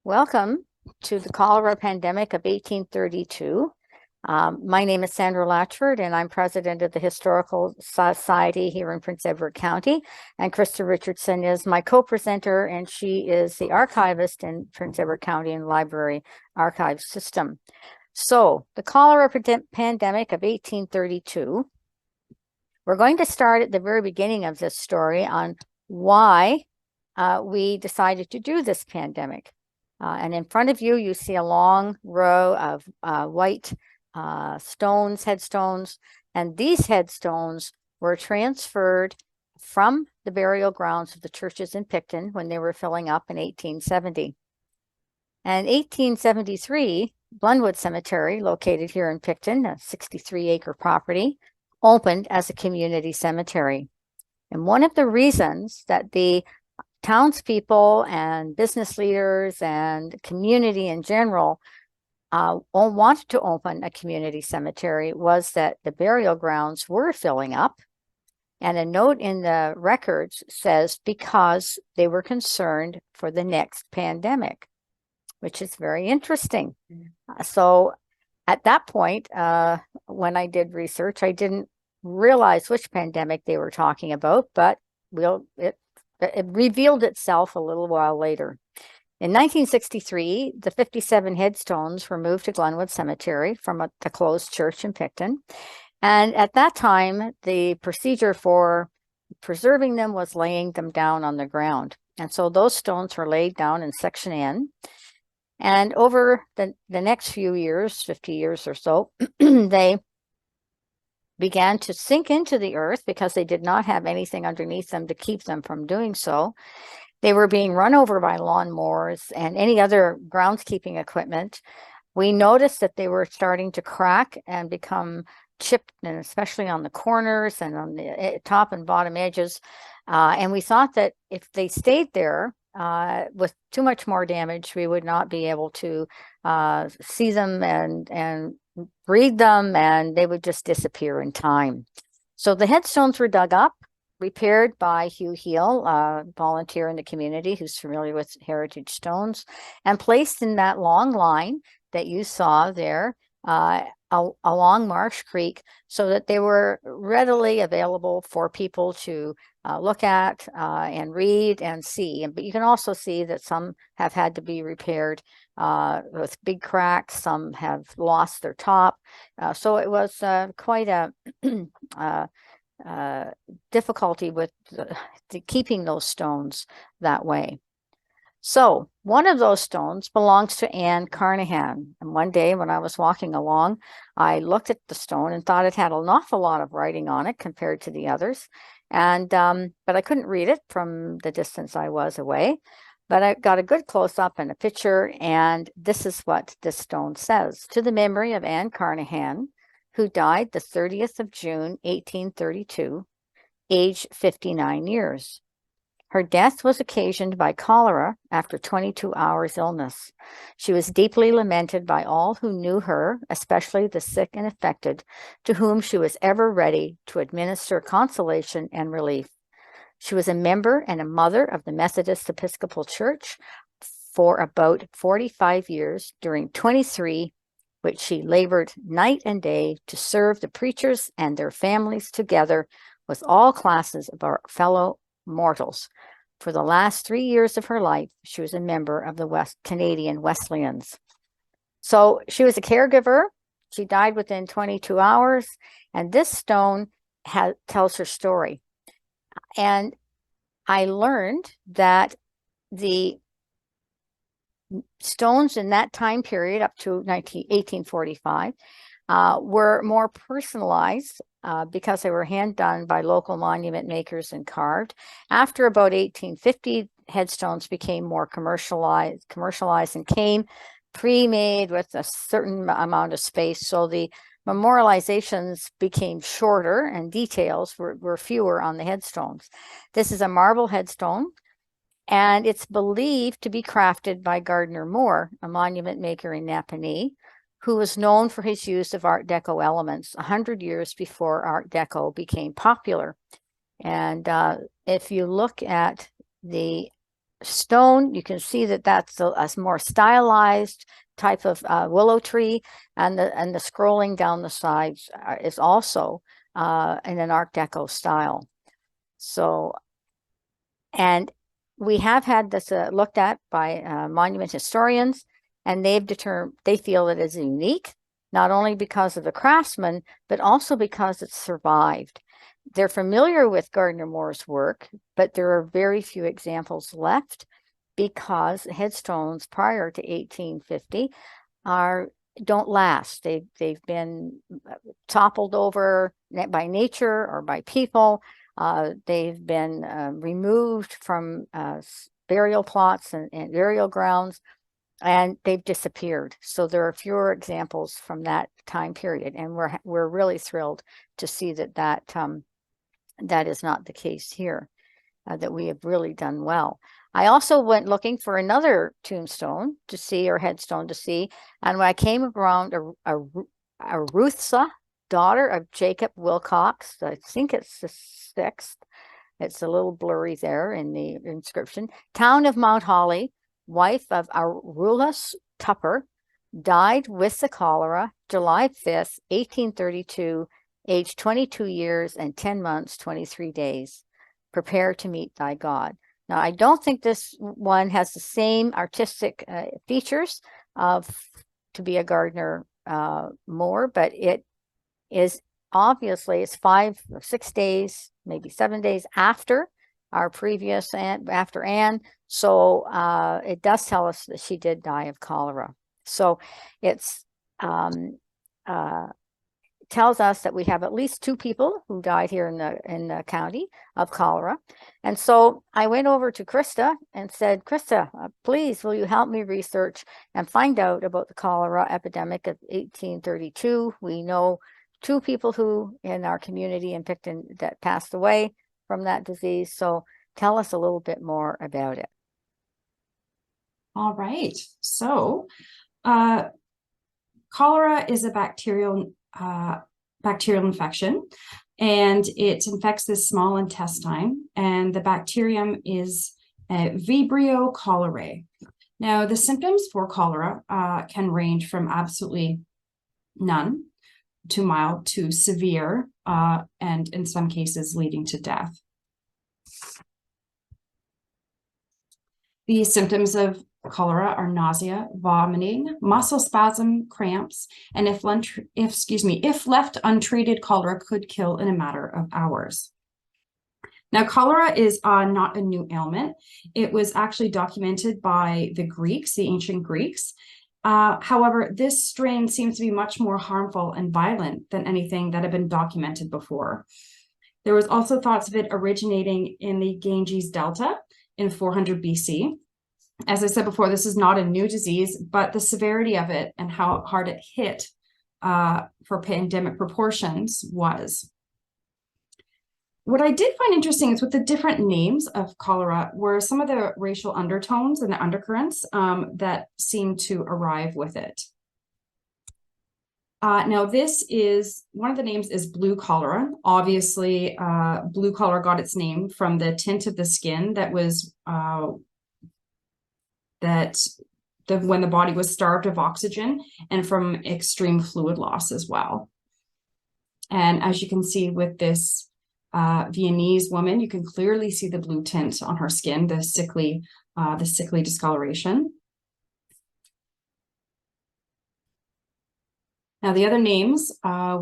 Welcome to the Cholera Pandemic of 1832. My name is Sandra Latchford, and I'm president of the Historical Society here in Prince Edward County. And Krista Richardson is my co-presenter, and she is the archivist in Prince Edward County and Library Archive System. So, the Cholera Pandemic of 1832. We're going to start at the very beginning of this story on why we decided to do this pandemic. And in front of you, you see a long row of white headstones, and these headstones were transferred from the burial grounds of the churches in Picton when they were filling up in 1870. And 1873, Glenwood Cemetery, located here in Picton, a 63-acre property, opened as a community cemetery. And one of the reasons that the townspeople and business leaders and community in general wanted to open a community cemetery was that the burial grounds were filling up. And a note in the records says because they were concerned for the next pandemic, which is very interesting. So at that point, when I did research, I didn't realize which pandemic they were talking about, but it revealed itself a little while later. In 1963, the 57 headstones were moved to Glenwood Cemetery from the closed church in Picton. And at that time, the procedure for preserving them was laying them down on the ground. And so those stones were laid down in section N. And over the next few years, 50 years or so, they began to sink into the earth because they did not have anything underneath them to keep them from doing so. They were being run over by lawnmowers and any other groundskeeping equipment. We noticed that they were starting to crack and become chipped, and especially on the corners and on the top and bottom edges. And we thought that if they stayed there with too much more damage, we would not be able to see them and read them, and they would just disappear in time. So the headstones were dug up, repaired by Hugh Heel, a volunteer in the community who's familiar with heritage stones, and placed in that long line that you saw there along Marsh Creek, so that they were readily available for people to look at and read and see. But you can also see that some have had to be repaired with big cracks. Some have lost their top. So it was quite a difficulty with keeping those stones that way. So one of those stones belongs to Anne Carnahan. And one day when I was walking along, I looked at the stone and thought it had an awful lot of writing on it compared to the others. And but I couldn't read it from the distance I was away. But I got a good close-up and a picture, and this is what this stone says. To the memory of Anne Carnahan, who died the 30th of June, 1832, age 59 years. Her death was occasioned by cholera after 22 hours illness. She was deeply lamented by all who knew her, especially the sick and affected, to whom she was ever ready to administer consolation and relief. She was a member and a mother of the Methodist Episcopal Church for about 45 years, during 23 which she labored night and day to serve the preachers and their families together with all classes of our fellow mortals. For the last 3 years of her life, she was a member of the Canadian Wesleyans. So she was a caregiver. She died within 22 hours, and this stone tells her story. And I learned that the stones in that time period up to 1845 were more personalized because they were hand done by local monument makers and carved. After about 1850, headstones became more commercialized and came pre-made with a certain amount of space. So the memorializations became shorter and details were fewer on the headstones. This is a marble headstone, and it's believed to be crafted by Gardner Moore, a monument maker in Napanee, who was known for his use of Art Deco elements 100 years before Art Deco became popular. And if you look at the stone, you can see that that's a more stylized type of willow tree, and the scrolling down the sides is also in an Art Deco style. So, and we have had this looked at by monument historians, and they feel it is unique, not only because of the craftsman, but also because it's survived. They're familiar with Gardner Moore's work, but there are very few examples left because headstones prior to 1850 don't last. They've been toppled over by nature or by people. They've been removed from burial plots and burial grounds, and they've disappeared. So there are fewer examples from that time period, and we're really thrilled to see that is not the case here, that we have really done well. I also went looking for another tombstone to see, or headstone to see, and when I came around a Ruthsa, daughter of Jacob Wilcox, I think it's the 6th. It's a little blurry there in the inscription. Town of Mount Holly, wife of Arulus Tupper, died with the cholera July 5th, 1832, aged 22 years and 10 months, 23 days. Prepare to meet thy God. Now, I don't think this one has the same artistic features to be a Gardner Moore, but it is obviously, it's 5 or 6 days, maybe 7 days after our previous after Anne. So it does tell us that she did die of cholera. So it's tells us that we have at least 2 people who died here in the county of cholera. And so I went over to Krista and said, Krista, please, will you help me research and find out about the cholera epidemic of 1832? We know 2 people who in our community in Picton that passed away from that disease. So tell us a little bit more about it. All right. So cholera is a bacterial infection, and it infects the small intestine, and the bacterium is Vibrio cholerae. Now, the symptoms for cholera can range from absolutely none to mild to severe, and in some cases leading to death. The symptoms of cholera are nausea, vomiting, muscle spasm, cramps, and if left untreated, cholera could kill in a matter of hours. Now, cholera is not a new ailment. It was actually documented by the Greeks, the ancient Greeks. However, this strain seems to be much more harmful and violent than anything that had been documented before. There was also thoughts of it originating in the Ganges Delta in 400 BC. As I said before, this is not a new disease, but the severity of it and how hard it hit for pandemic proportions was. What I did find interesting is with the different names of cholera were some of the racial undertones and the undercurrents that seemed to arrive with it. Now, this is, one of the names is blue cholera. Obviously, blue cholera got its name from the tint of the skin that was when the body was starved of oxygen, and from extreme fluid loss as well. And as you can see with this Viennese woman, you can clearly see the blue tint on her skin, the sickly discoloration. Now, the other names,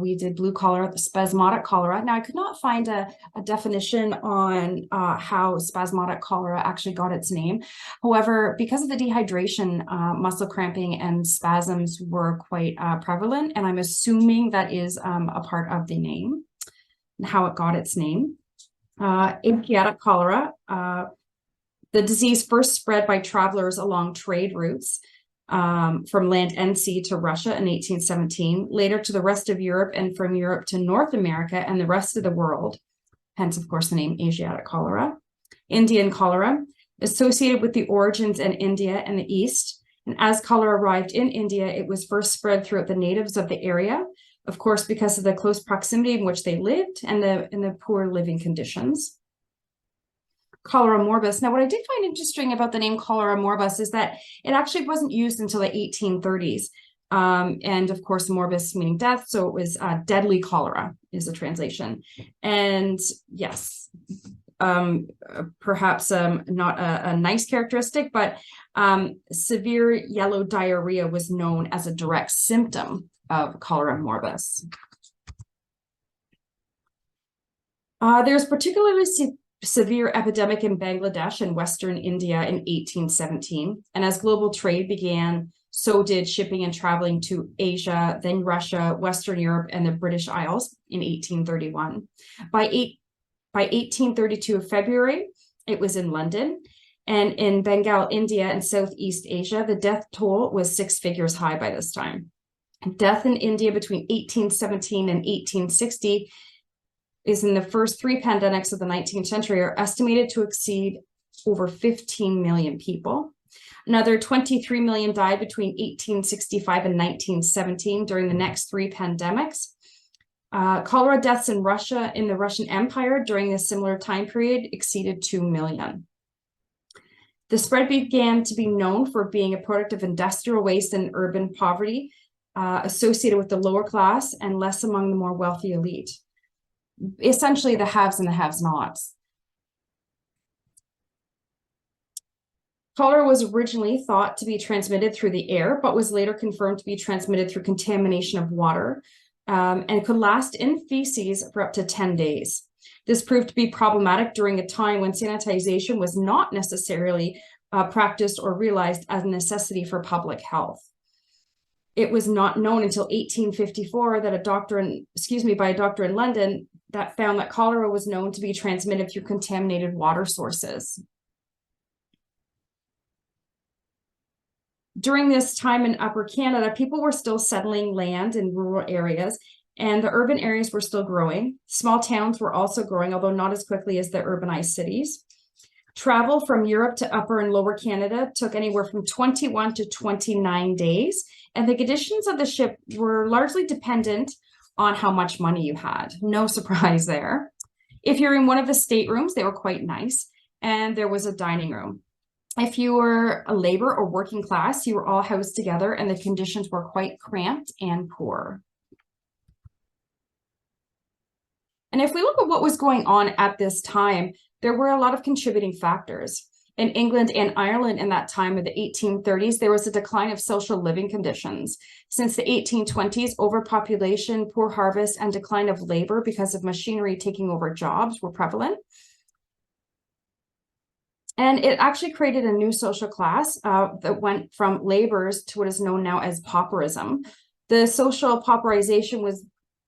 we did blue cholera, the spasmodic cholera. Now, I could not find a definition on how spasmodic cholera actually got its name. However, because of the dehydration, muscle cramping and spasms were quite prevalent, and I'm assuming that is a part of the name and how it got its name. Asiatic cholera, the disease first spread by travelers along trade routes from land and sea to Russia in 1817, later to the rest of Europe, and from Europe to North America and the rest of the world. Hence, of course, the name Asiatic cholera. Indian cholera, associated with the origins in India and the East. And as cholera arrived in India, it was first spread throughout the natives of the area, of course, because of the close proximity in which they lived and the poor living conditions. Cholera morbus. Now, what I did find interesting about the name cholera morbus is that it actually wasn't used until the 1830s. And of course, morbus meaning death. So it was deadly cholera is the translation. And yes, perhaps not a nice characteristic, but severe yellow diarrhea was known as a direct symptom of cholera morbus. There's particularly severe epidemic in Bangladesh and Western India in 1817. And as global trade began, so did shipping and traveling to Asia, then Russia, Western Europe, and the British Isles in 1831. By 1832 February, it was in London. And in Bengal, India, and Southeast Asia, the death toll was 6 figures high by this time. Death in India between 1817 and 1860 is in the first 3 pandemics of the 19th century are estimated to exceed over 15 million people. Another 23 million died between 1865 and 1917 during the next 3 pandemics. Cholera deaths in Russia, in the Russian Empire during a similar time period exceeded 2 million. The spread began to be known for being a product of industrial waste and urban poverty associated with the lower class and less among the more wealthy elite. Essentially the haves and the have-nots. Cholera was originally thought to be transmitted through the air, but was later confirmed to be transmitted through contamination of water, and could last in feces for up to 10 days. This proved to be problematic during a time when sanitization was not necessarily practiced or realized as a necessity for public health. It was not known until 1854 that by a doctor in London that found that cholera was known to be transmitted through contaminated water sources. During this time in Upper Canada, people were still settling land in rural areas, and the urban areas were still growing. Small towns were also growing, although not as quickly as the urbanized cities. Travel from Europe to Upper and Lower Canada took anywhere from 21 to 29 days, and the conditions of the ship were largely dependent on how much money you had. No surprise there. If you're in one of the staterooms, they were quite nice, and there was a dining room. If you were a labor or working class, you were all housed together, and the conditions were quite cramped and poor. And if we look at what was going on at this time, there were a lot of contributing factors. In England and Ireland in that time of the 1830s, there was a decline of social living conditions. Since the 1820s, overpopulation, poor harvest, and decline of labor because of machinery taking over jobs were prevalent. And it actually created a new social class that went from laborers to what is known now as pauperism. The social pauperization was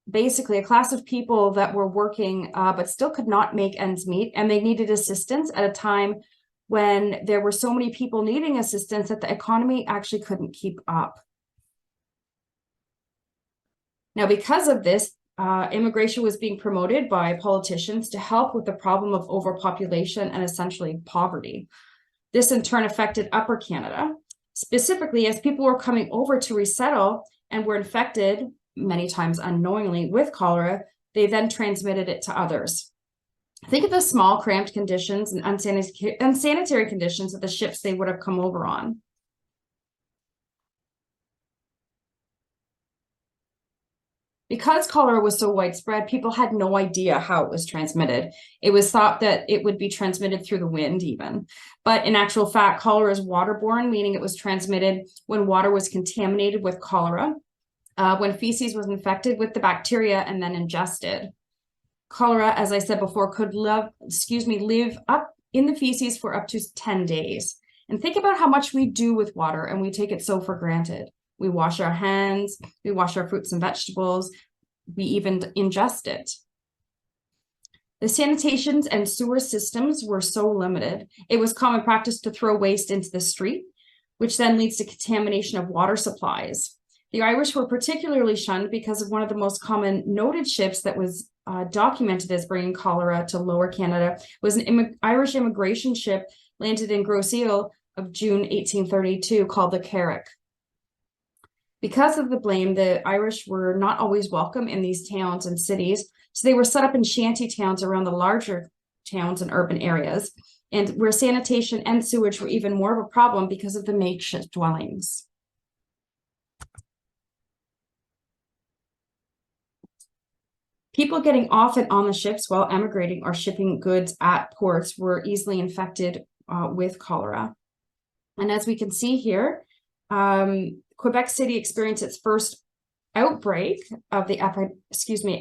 basically a class of people that were working but still could not make ends meet, and they needed assistance at a time when there were so many people needing assistance that the economy actually couldn't keep up. Now, because of this, immigration was being promoted by politicians to help with the problem of overpopulation and essentially poverty. This in turn affected Upper Canada, specifically as people were coming over to resettle and were infected, many times unknowingly, with cholera. They then transmitted it to others. Think of the small, cramped conditions and unsanitary conditions of the ships they would have come over on. Because cholera was so widespread, people had no idea how it was transmitted. It was thought that it would be transmitted through the wind even. But in actual fact, cholera is waterborne, meaning it was transmitted when water was contaminated with cholera, when feces was infected with the bacteria and then ingested. Cholera, as I said before, could live up in the feces for up to 10 days. And think about how much we do with water and we take it so for granted. We wash our hands, we wash our fruits and vegetables, we even ingest it. The sanitations and sewer systems were so limited, it was common practice to throw waste into the street, which then leads to contamination of water supplies. The Irish were particularly shunned because of one of the most common noted ships that was documented as bringing cholera to Lower Canada was an Irish immigration ship landed in Grosse Ile of June 1832 called the Carrick. Because of the blame, the Irish were not always welcome in these towns and cities, so they were set up in shanty towns around the larger towns and urban areas. and where sanitation and sewage were even more of a problem because of the makeshift dwellings. People getting off and on the ships while emigrating or shipping goods at ports were easily infected with cholera. And as we can see here, Quebec City experienced its first outbreak of the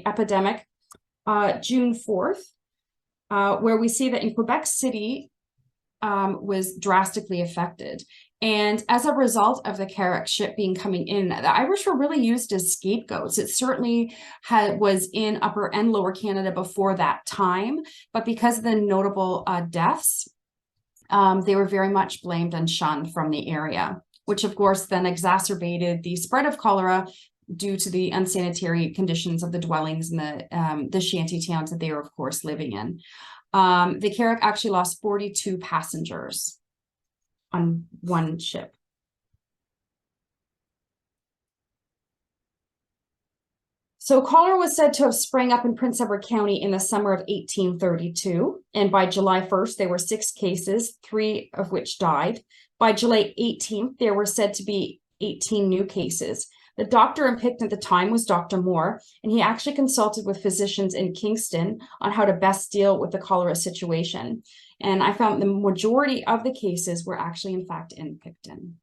epidemic June 4th, where we see that in Quebec City was drastically affected. And as a result of the Carrick ship coming in, the Irish were really used as scapegoats. It certainly was in Upper and Lower Canada before that time, but because of the notable deaths, they were very much blamed and shunned from the area, which of course then exacerbated the spread of cholera due to the unsanitary conditions of the dwellings and the shanty towns that they were of course living in. The Carrick actually lost 42 passengers on one ship. So cholera was said to have sprang up in Prince Edward County in the summer of 1832. And by July 1st, there were 6 cases, 3 of which died. By July 18th, there were said to be 18 new cases. The doctor in Picton at the time was Dr. Moore, and he actually consulted with physicians in Kingston on how to best deal with the cholera situation. And I found the majority of the cases were actually, in fact, in Picton.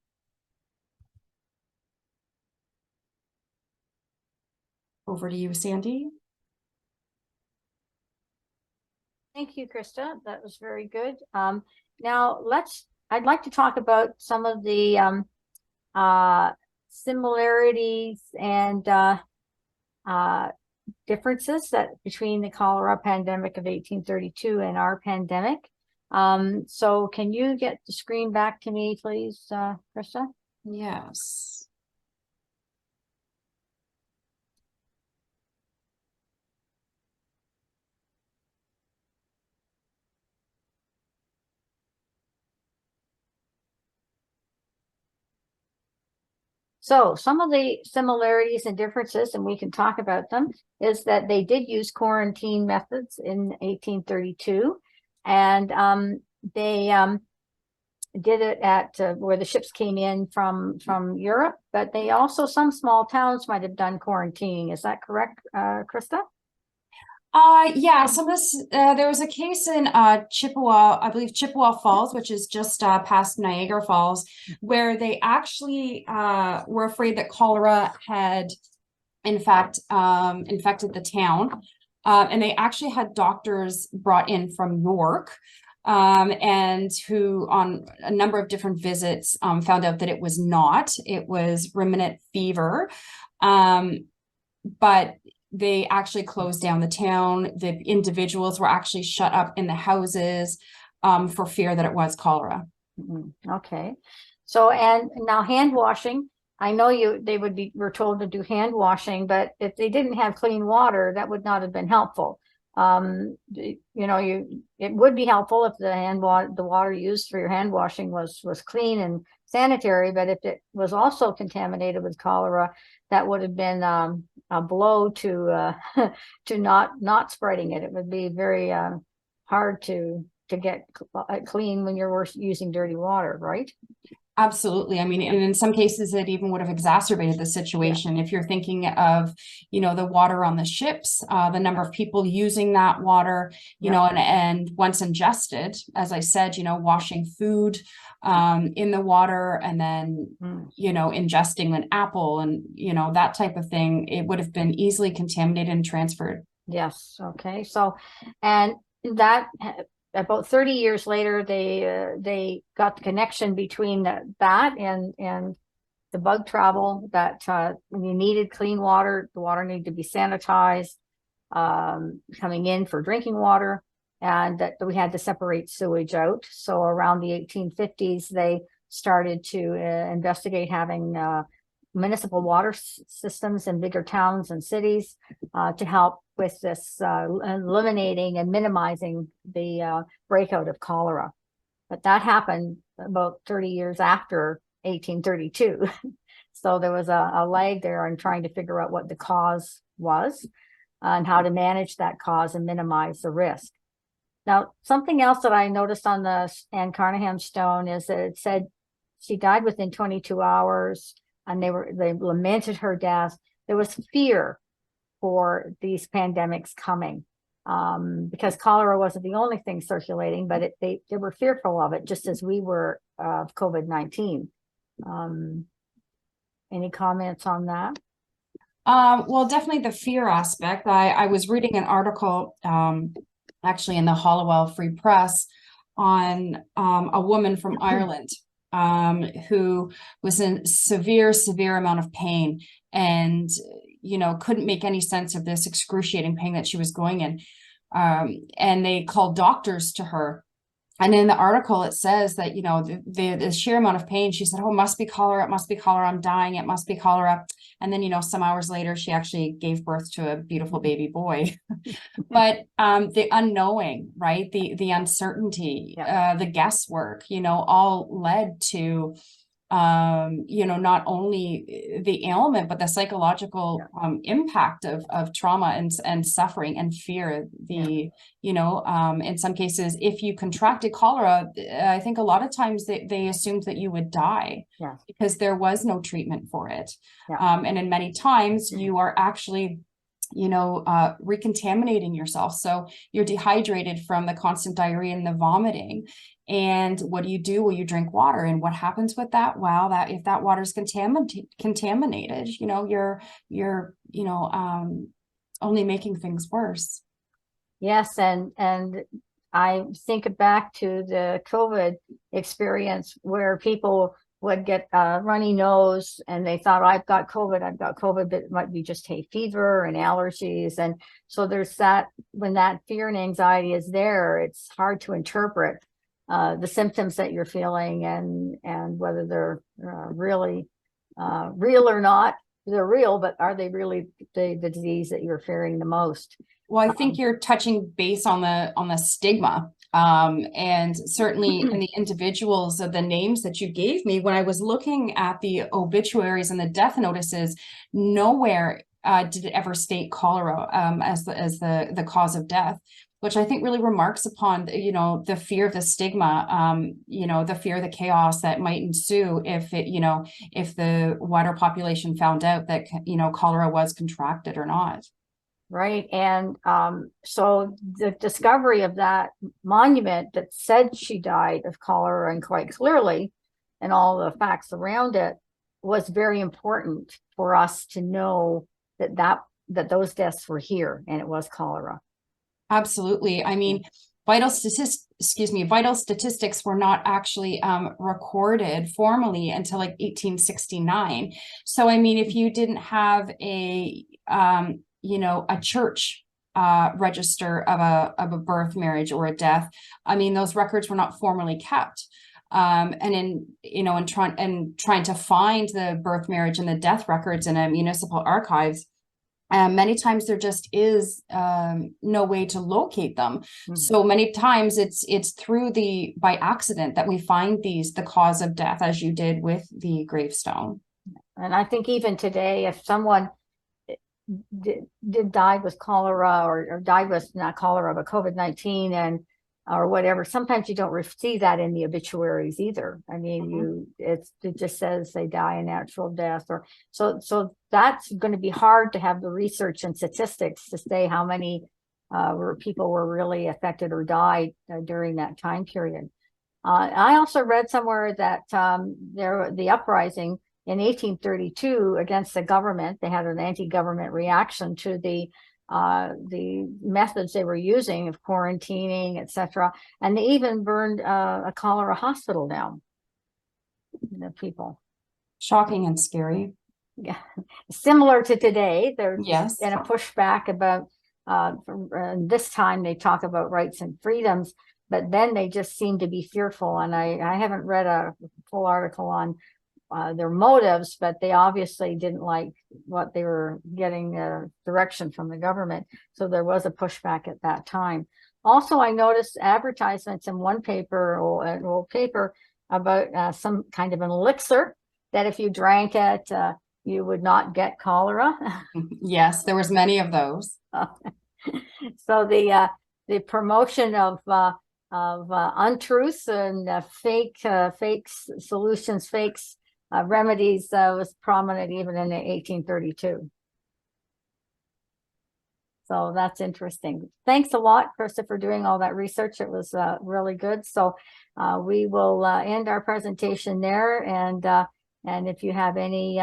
Over to you, Sandy. Thank you, Krista. That was very good. Now I'd like to talk about some of the similarities and differences between the cholera pandemic of 1832 and our pandemic. So can you get the screen back to me, please, Krista? Yes. So some of the similarities and differences, and we can talk about them, is that they did use quarantine methods in 1832, and they did it at where the ships came in from Europe, but they also, some small towns might have done quarantining. Is that correct, Krista? Yeah, so there was a case in Chippewa, I believe Chippewa Falls, which is just past Niagara Falls, where they actually were afraid that cholera had, in fact, infected the town. And they actually had doctors brought in from York, and who on a number of different visits found out that it was not. It was ruminant fever. But they actually closed down the town. The individuals were actually shut up in the houses for fear that it was cholera. Okay. So, and now hand washing, I know were told to do hand washing, but if they didn't have clean water, that would not have been helpful. It would be helpful if the water used for your hand washing was clean and sanitary, but if it was also contaminated with cholera, that would have been a blow to to not spreading it. It would be very hard to get clean when you're using dirty water, right? Absolutely. I mean, and in some cases, it even would have exacerbated the situation. Yeah. If you're thinking of, the water on the ships, the number of people using that water, you know, and once ingested, as I said, washing food in the water and then, ingesting an apple and, that type of thing, it would have been easily contaminated and transferred. Yes. Okay. So, and that about 30 years later, they got the connection between that and the bug travel, that you needed clean water. The water needed to be sanitized coming in for drinking water, and that we had to separate sewage out. So around the 1850s, they started to investigate having municipal water systems in bigger towns and cities to help with this eliminating and minimizing the breakout of cholera. But that happened about 30 years after 1832. So there was a lag there in trying to figure out what the cause was and how to manage that cause and minimize the risk. Now, something else that I noticed on the Anne Carnahan stone is that it said she died within 22 hours, and they lamented her death. There was fear for these pandemics coming, because cholera wasn't the only thing circulating, but they were fearful of it, just as we were of COVID-19. Any comments on that? Well, definitely the fear aspect. I was reading an article, actually in the Hollowell Free Press, on a woman from Ireland who was in severe amount of pain, and couldn't make any sense of this excruciating pain that she was going in. And they called doctors to her. And in the article, it says that, the sheer amount of pain, she said, oh, it must be cholera. It must be cholera. I'm dying. It must be cholera. And then, some hours later, she actually gave birth to a beautiful baby boy. But the unknowing, right? The uncertainty, the guesswork, all led to, not only the ailment, but the psychological impact of trauma and suffering and fear. In some cases, if you contracted cholera, I think a lot of times they assumed that you would die because there was no treatment for it. And in many times you are actually recontaminating yourself. So you're dehydrated from the constant diarrhea and the vomiting. And what do? Well, you drink water. And what happens with that? Well, if that water is contaminated, you're only making things worse. Yes, and I think back to the COVID experience where people would get a runny nose and they thought, I've got COVID, but it might be just hay fever and allergies. And so there's that, when that fear and anxiety is there, it's hard to interpret the symptoms that you're feeling and whether they're really real or not. They're real, but are they really the disease that you're fearing the most? Well, I think you're touching base on the stigma. And certainly in the individuals of the names that you gave me, when I was looking at the obituaries and the death notices, nowhere did it ever state cholera as the cause of death, which I think really remarks upon, the fear of the stigma, the fear of the chaos that might ensue if if the wider population found out that, cholera was contracted or not. Right. And so the discovery of that monument that said she died of cholera, and quite clearly, and all the facts around it, was very important for us to know that those deaths were here and it was cholera. Absolutely. I mean, vital statistics were not actually recorded formally until like 1869. So, I mean, if you didn't have a church register of a birth, marriage, or a death, I mean, those records were not formally kept. And trying to find the birth, marriage, and the death records in a municipal archives, many times there just is no way to locate them. So many times it's by accident that we find the cause of death, as you did with the gravestone. And I think even today, if someone did die with cholera or died with not cholera but COVID-19 and or whatever, sometimes you don't see that in the obituaries either. I mean, it just says they die a natural death, or so that's going to be hard to have the research and statistics to say how many people were really affected or died during that time period. I also read somewhere that the uprising in 1832 against the government, they had an anti-government reaction to the methods they were using of quarantining, etc. And they even burned a cholera hospital down. The people. Shocking and scary. Yeah, similar to today. They're in a pushback about this time they talk about rights and freedoms, but then they just seem to be fearful. And I haven't read a full article on their motives, but they obviously didn't like what they were getting direction from the government. So there was a pushback at that time. Also, I noticed advertisements in one paper, an old paper, about some kind of an elixir that if you drank it, you would not get cholera. Yes, there was many of those. So the the promotion of untruths and fake solutions, fakes, remedies was prominent even in 1832. So that's interesting. Thanks a lot, Krista, for doing all that research. It was really good. So we will end our presentation there. And if you have any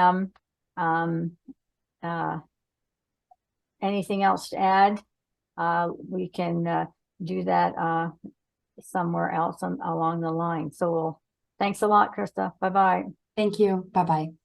anything else to add, we can do that somewhere else along the line. So thanks a lot, Krista. Bye-bye. Thank you. Bye-bye.